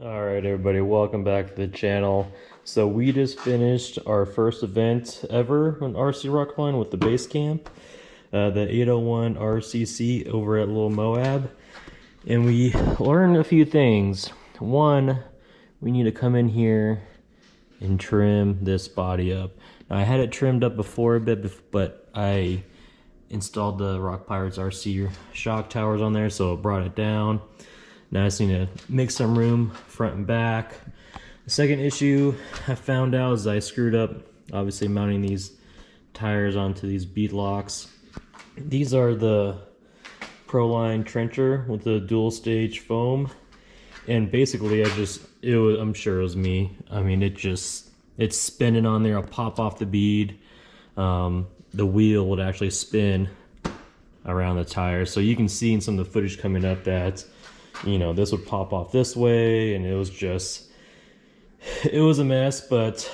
All right, everybody, welcome back to the channel. So we just finished our first event ever on RC Rockline with the base camp, the 801 RCC over at Little Moab. And we learned a few things. One, we need to come in here and trim this body up. Now, I had it trimmed up before a bit, but I installed the Rock Pirates RC shock towers on there, so it brought it down. Now I just need to make some room front and back. The second issue I found out is I screwed up, obviously, mounting these tires onto these bead locks. These are the Proline trencher with the dual stage foam, and basically I'm sure it was me. I mean, it's spinning on there. I'll pop off the bead. The wheel would actually spin around the tire, so you can see in some of the footage coming up that, you know, this would pop off this way, and it was a mess. But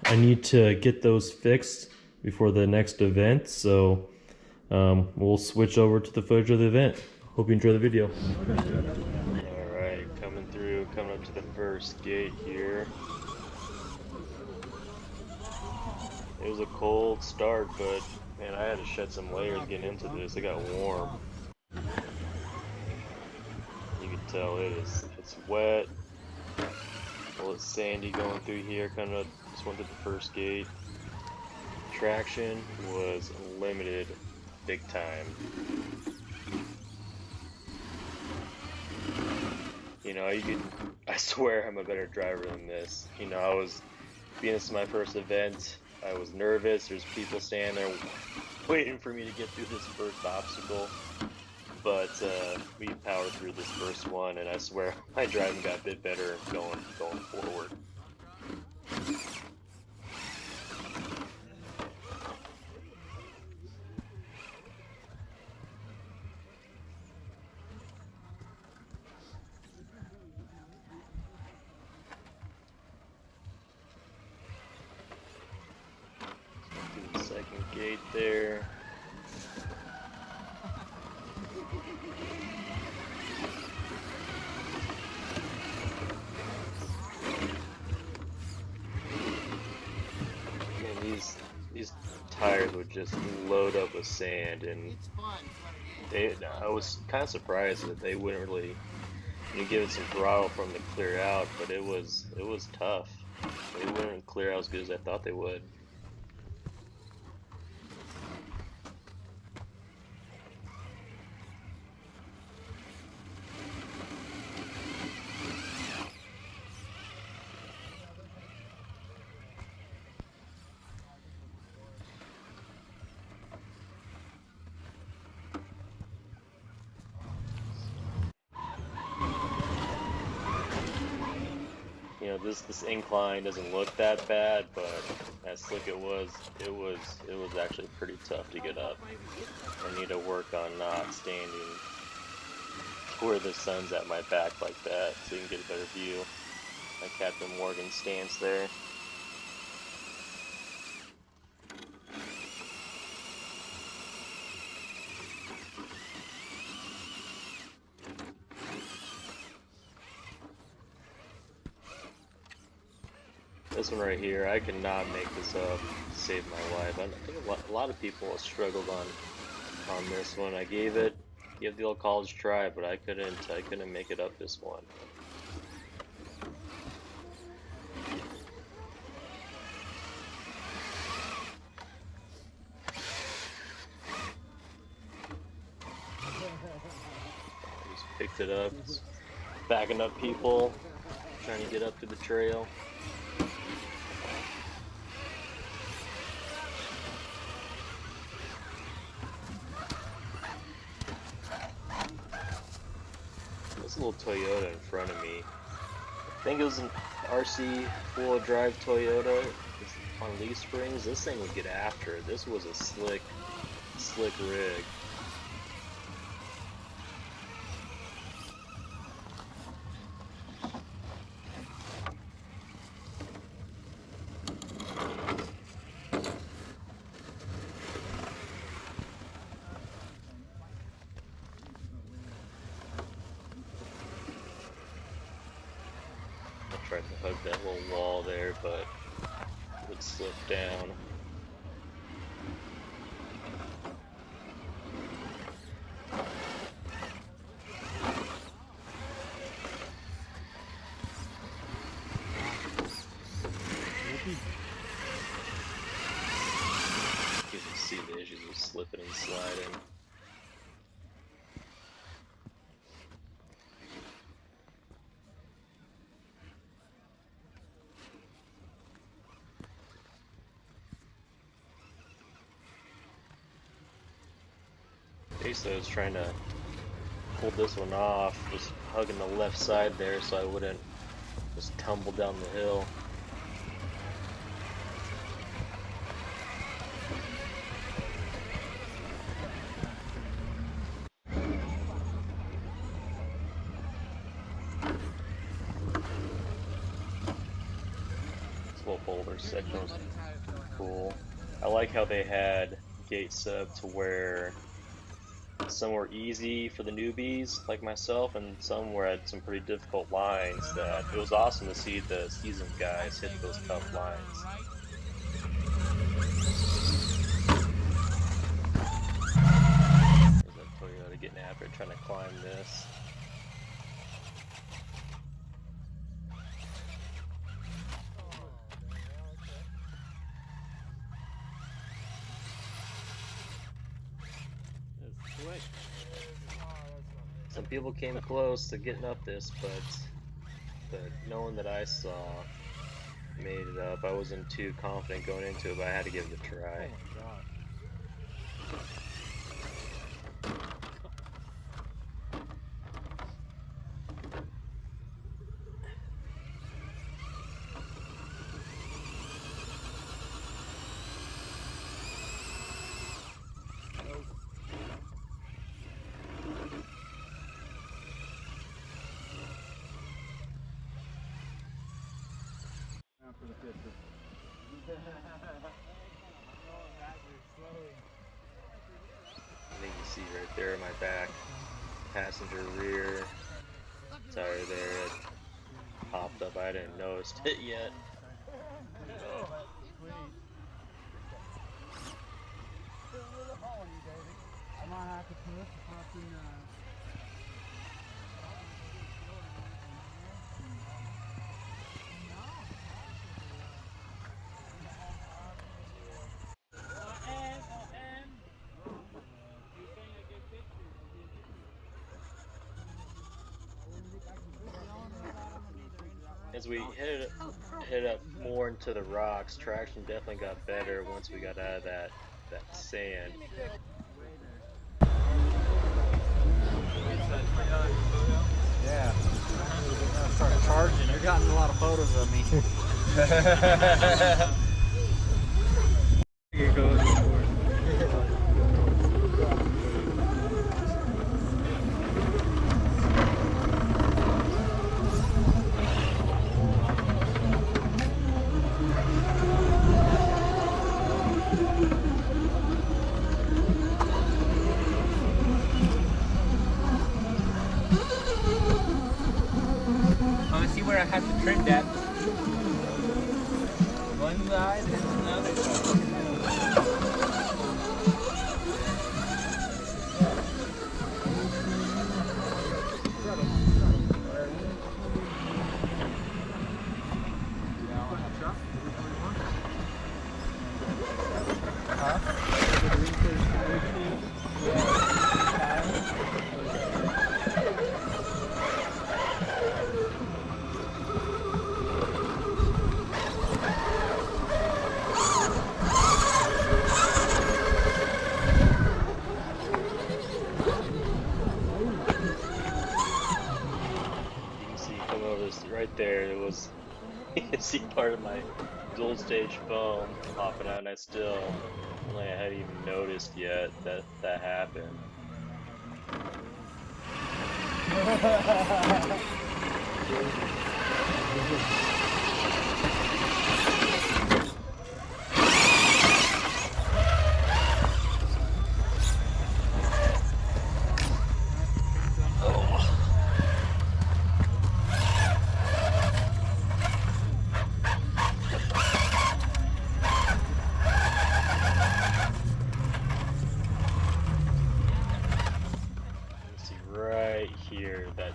I need to get those fixed before the next event, so we'll switch over to the footage of the event. Hope you enjoy the video. Alright, coming up to the first gate here. It was a cold start, but man, I had to shed some layers getting into this. It got warm. You can tell it's wet. Well, it's sandy going through here. Kind of just went to the first gate. Traction was limited, big time. You know, I swear I'm a better driver than this. You know, being this is my first event, I was nervous. There's people standing there waiting for me to get through this first obstacle. But we powered through this first one, and I swear my driving got a bit better going forward. Do the second gate there. These tires would just load up with sand, and I was kind of surprised that they wouldn't really, give it some throttle for them to clear out, but it was tough. They wouldn't clear out as good as I thought they would. You know, this incline doesn't look that bad, but as slick it was actually pretty tough to get up. I need to work on not standing where the sun's at my back like that, so you can get a better view. My Captain Morgan stance there. This one right here, I cannot make this up to save my life. I think a lot of people have struggled on this one. I gave the old college try, but I couldn't make it up this one. Just picked it up, just backing up people, trying to get up to the trail. This little Toyota in front of me, I think it was an RC four-wheel drive Toyota on leaf springs. This thing would get after it. This was a slick rig. tried to hug that little wall there, but it slipped down. You can see the issues with slipping and sliding. Basically, I was trying to pull this one off, just hugging the left side there so I wouldn't just tumble down the hill. This little boulder section was cool. I like how they had gate sub to where some were easy for the newbies like myself, and some were at some pretty difficult lines that it was awesome to see the seasoned guys hit those tough lines. There's that Toyota getting after it, trying to climb this. Some people came close to getting up this, but knowing that I saw made it up. I wasn't too confident going into it, but I had to give it a try. For the picture. I think you see right there in my back passenger rear tire there, it popped up. I didn't notice it yet. I might have to put fucking As we hit up more into the rocks, traction definitely got better once we got out of that sand. yeah. I started charging. They're gotten a lot of photos of me. Here goes. Where I had to trim that one side and another side. Right there, it was, you can see part of my dual stage foam popping out, and I hadn't even noticed yet that happened.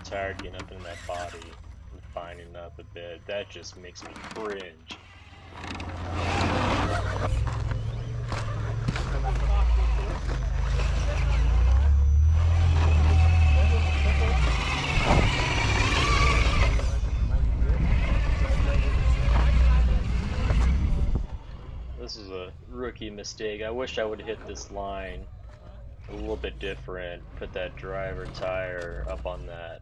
tired getting up in that body and finding up a bit. That just makes me cringe. This is a rookie mistake. I wish I would have hit this line a little bit different. Put that driver tire up on that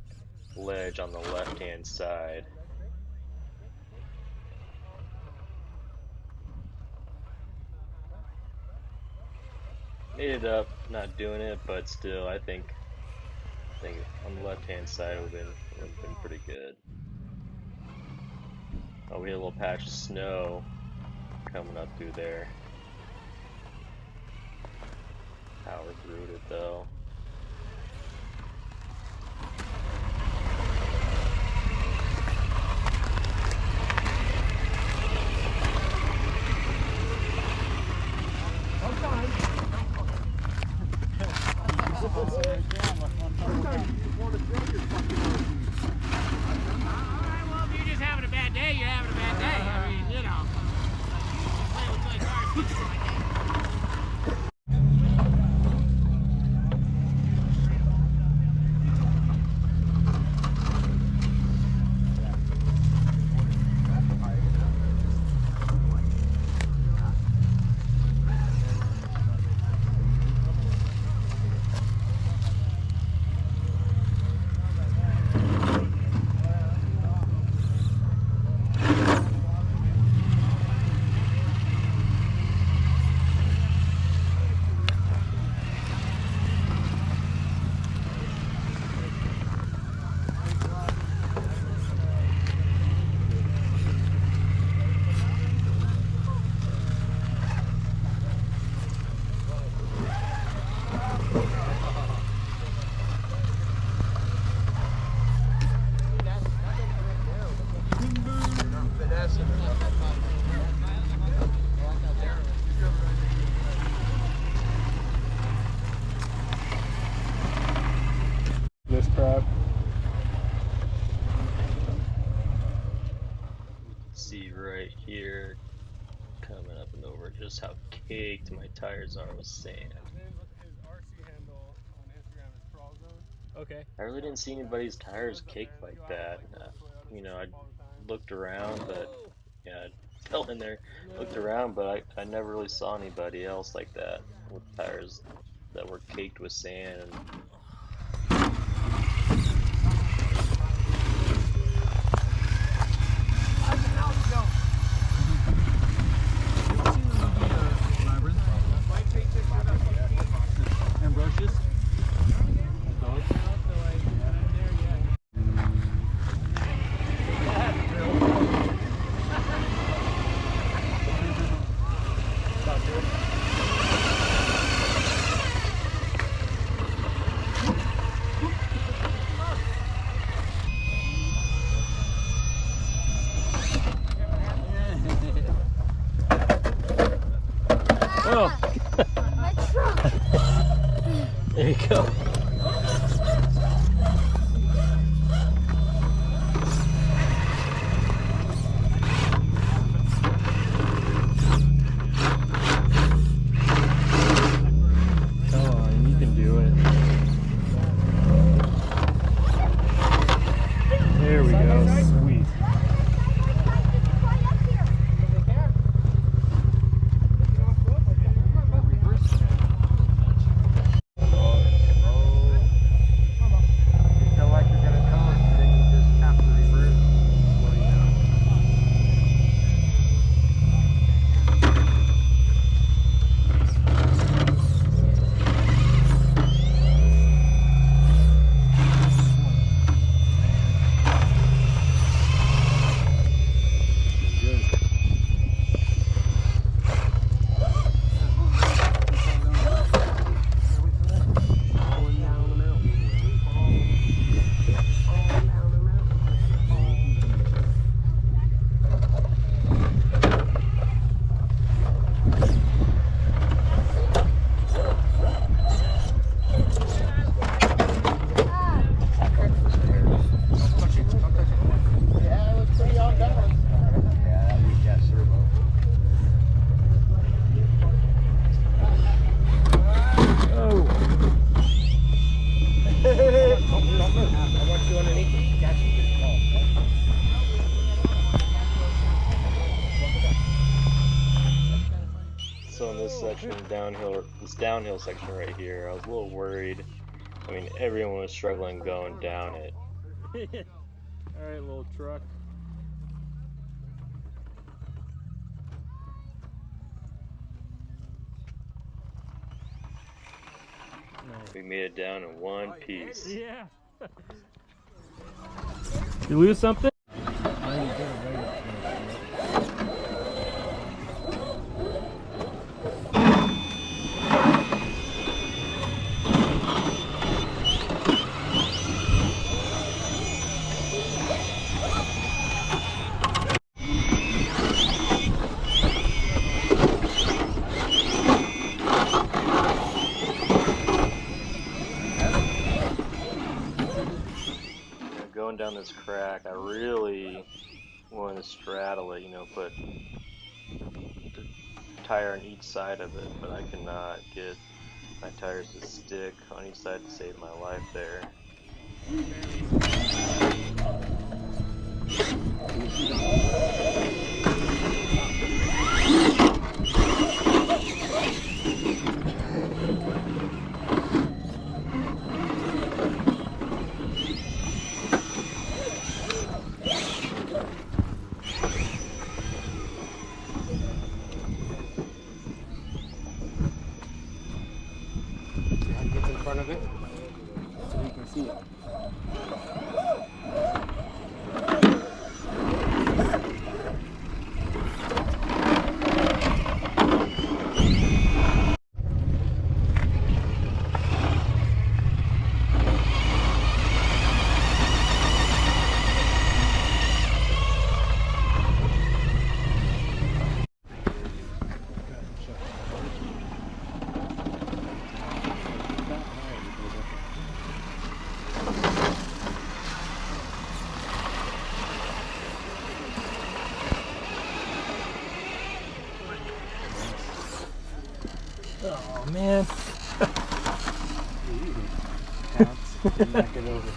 ledge on the left hand side. Ended up not doing it, but still, I think on the left hand side would have been pretty good. Oh, we had a little patch of snow coming up through there. Power through it though. This crap. See right here, coming up and over, just how caked my tires are with sand. His RC handle on Instagram is crawl zone. Okay. I really didn't see anybody's tires caked like that. You know, I looked around, but yeah, I fell in there, looked around, but I never really saw anybody else like that with tires that were caked with sand. And Oh, My truck. there you go. come on, you can do it. There we go. Sweet. section downhill, this downhill section right here, I was a little worried. I mean, everyone was struggling going down it. Alright, little truck. We made it down in one piece. Yeah. You lose something? Going down this crack, I really wanted to straddle it, you know, put the tire on each side of it, but I cannot get my tires to stick on each side to save my life there. Gets in front of it so we can see it. Oh man. Knock it over.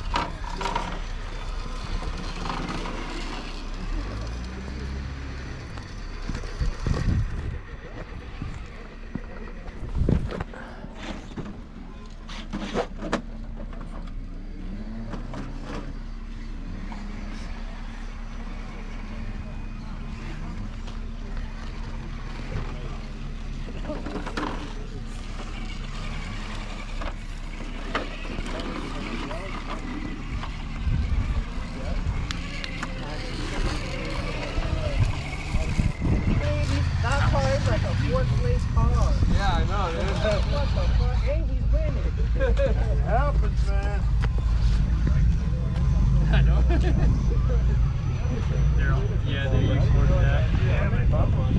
That car is like a fourth place car. Yeah, I know, dude. What the fuck? And he's winning. It happens, man. I know. Yeah, they recorded that. Yeah, my pop one.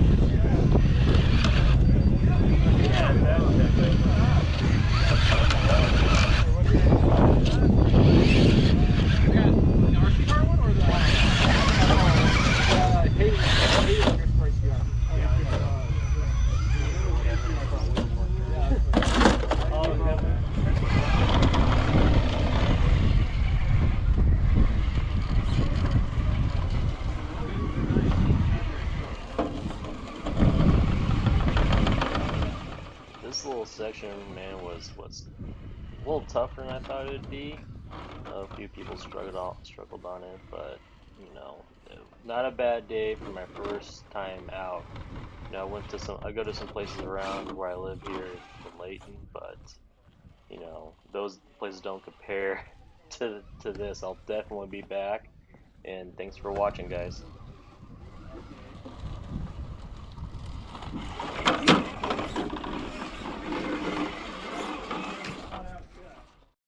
This little section, man, was a little tougher than I thought it'd be. A few people struggled on it, but you know, not a bad day for my first time out. You know, I go to some places around where I live here in Layton, but you know, those places don't compare to this. I'll definitely be back, and thanks for watching, guys.